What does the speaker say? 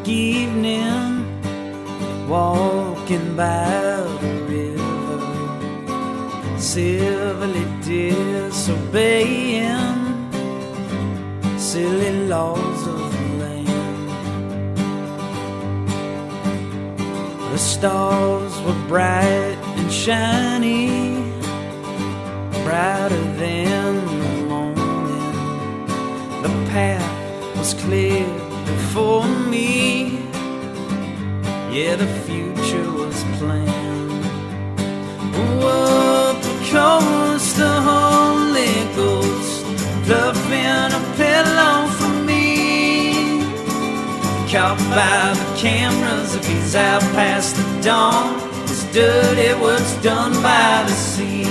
evening, walking by the river, civilly disobeying silly laws of the land. The stars were bright and shiny, brighter than the morning. The path was clear before me, yeah, the future was planned. Up the coast, the Holy Ghost fluffing a pillow for me, caught by the cameras of he's out past the dawn. His dirty work's done by the sea.